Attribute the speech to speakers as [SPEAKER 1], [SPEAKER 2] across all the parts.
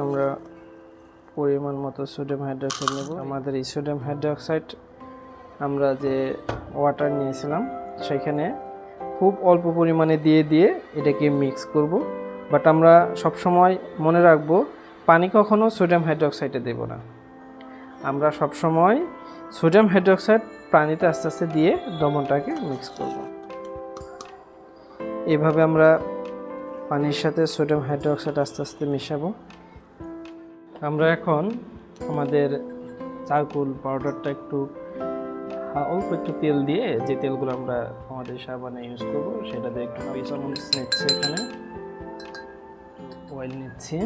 [SPEAKER 1] আমরা পরিমাণ মতো সোডিয়াম হাইড্রোক্সাইড নেব। আমাদের এই সোডিয়াম হাইড্রোক্সাইড আমরা যে ওয়াটার নিয়েছিলাম সেখানে খুব অল্প পরিমাণে দিয়ে এটাকে মিক্স করব। বাট আমরা সবসময় মনে রাখব পানি কখনো সোডিয়াম হাইড্রোক্সাইডে দেব না। আমরা সবসময় সোডিয়াম হাইড্রোক্সাইড পানিতে আস্তে আস্তে দিয়ে দ্রবণটাকে মিক্স করব। এভাবে আমরা পানির সাথে সোডিয়াম হাইড্রোক্সাইড আস্তে আস্তে মিশাবো। আমরা এখন আমাদের চারকোল পাউডারটা অল্প একটু তেল দিয়ে, যে তেলগুলো আমরা আমাদের সাবানে ইউজ করব সেটা দিয়ে একটু চামচ নিচ্ছি, এখানে অয়েল নিচ্ছি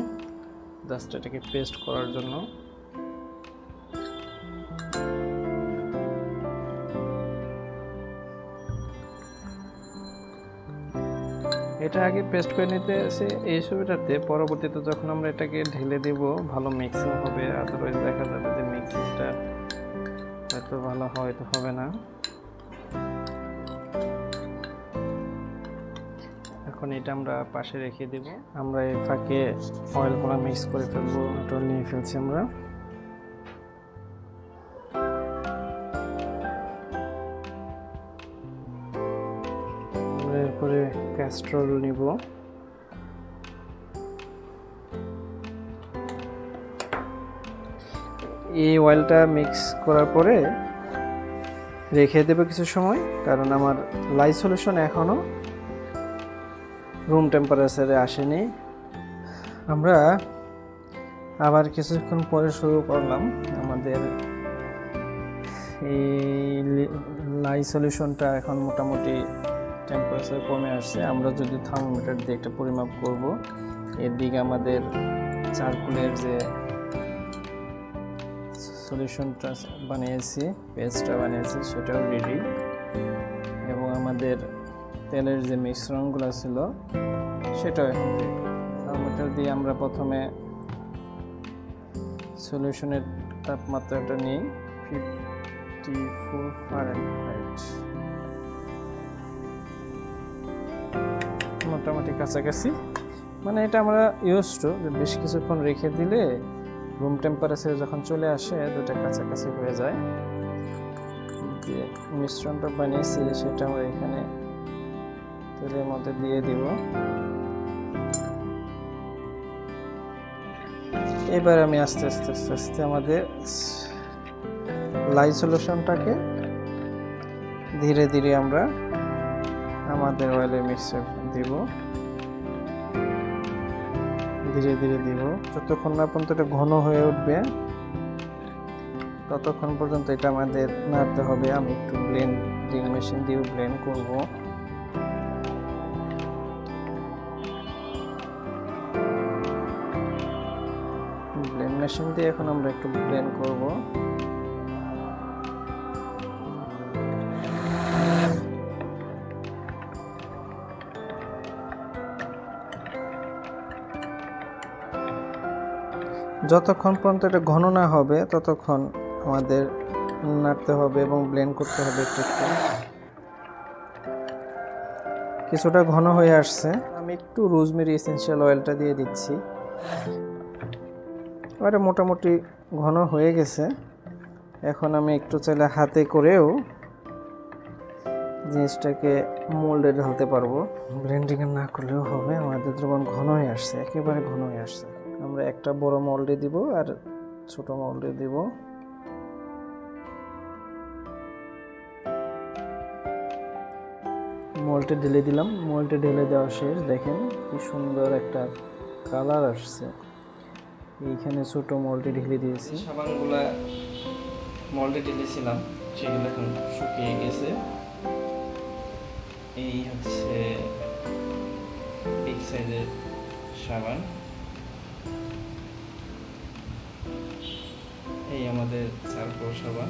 [SPEAKER 1] জাস্ট এটাকে পেস্ট করার জন্য। এটা আগে পেস্ট করে নিতে এসে এই সুবিধাতে পরবর্তীতে যখন আমরা এটাকে ঢেলে দেব ভালো মিক্সিং হবে, আদারওয়াইজ দেখা যাবে যে মিক্সিংটা হয়তো ভালো হয়তো হবে না। এখন এটা আমরা পাশে রেখে দেব। আমরা এই ফাঁকে অয়েলগুলো মিক্স করে ফেলবো, এটা নিয়ে ফেলছি আমরা। এরপরে ক্যাস্ট্রল নিব। এই অয়েলটা মিক্স করার পরে রেখে দেব কিছু সময়, কারণ আমার লাই সলিউশন এখনো রুম টেম্পারেচারে আসেনি। আমরা আবার কিছুক্ষণ পরে শুরু করলাম। আমাদের এই লাই সলিউশনটা এখন মোটামুটি টেম্পারেচার কমে আসছে। আমরা যদি থার্মোমিটার দিয়ে একটা পরিমাপ করব, এর দিকে আমাদের চারকোলের যে সলিউশনটা বানিয়েছি, পেস্টটা বানিয়েছি সেটাও রেডি, এবং আমাদের তেলের যে মিশ্রণগুলো ছিল সেটাও এখন রেডি। থার্মোমিটার দিয়ে আমরা প্রথমে সলিউশনের তাপমাত্রাটা নিই 54 ফারেনহাইট, মোটামুটি কাছাকাছি। মানে এটা আমরা ইউজ টু, বেশ কিছুক্ষণ রেখে দিলে রুম টেম্পারেচারে যখন চলে আসে দুটা কাছাকাছি হয়ে যায়। যে মিশ্রণটা বানিয়েছি সেটা আমরা এখানে তেলের মধ্যে দিয়ে দিব। এবার আমি আস্তে আস্তে আমাদের লাই সলিউশনটাকে ধীরে ধীরে আমরা আমাদের অয়েলের মিক্সচার দিব, ধীরে ধীরে দিব। যতক্ষণ না পর্যন্ত এটা ঘন হয়ে উঠবে ততক্ষণ পর্যন্ত এটা আমাদের নাড়তে হবে। আমি একটু ব্লেন্ডিং মেশিন দিয়ে ব্লেন্ড করব। ব্লেন্ড মেশিন দিয়ে এখন আমরা একটু ব্লেন্ড করব। যতক্ষণ পর্যন্ত এটা ঘন না হবে ততক্ষণ আমাদের নাড়তে হবে এবং ব্লেন্ড করতে হবে। একটু কিছুটা ঘন হয়ে আসছে। আমি একটু রোজমেরি এসেনশিয়াল অয়েলটা দিয়ে দিচ্ছি। এটা মোটামুটি ঘন হয়ে গেছে। এখন আমি একটু চাইলে হাতে করেও জিনিসটাকে মোল্ডে ঢালতে পারবো, ব্লেন্ডিং না করলেও হবে। আমাদের দ্রবণ ঘন হয়ে আসছে, একেবারে ঘন হয়ে আসছে। আমরা একটা বড় মোল্ডে দিব আর ছোট মোল্ডে দিব। মোল্ডে ঢেলে দিলাম। মোল্ডে ঢেলে দেওয়া শেষ। দেখেন কি সুন্দর একটা কালার আসছে। এইখানে ছোট মোল্ডে ঢেলে দিয়েছি। সাবানগুলা মোল্ডে ঢেলেছিলাম সেগুলো এখন শুকিয়ে গেছে। এই হচ্ছে বিগ সাইজের সাবান। এই আমাদের চারকোল সাবান।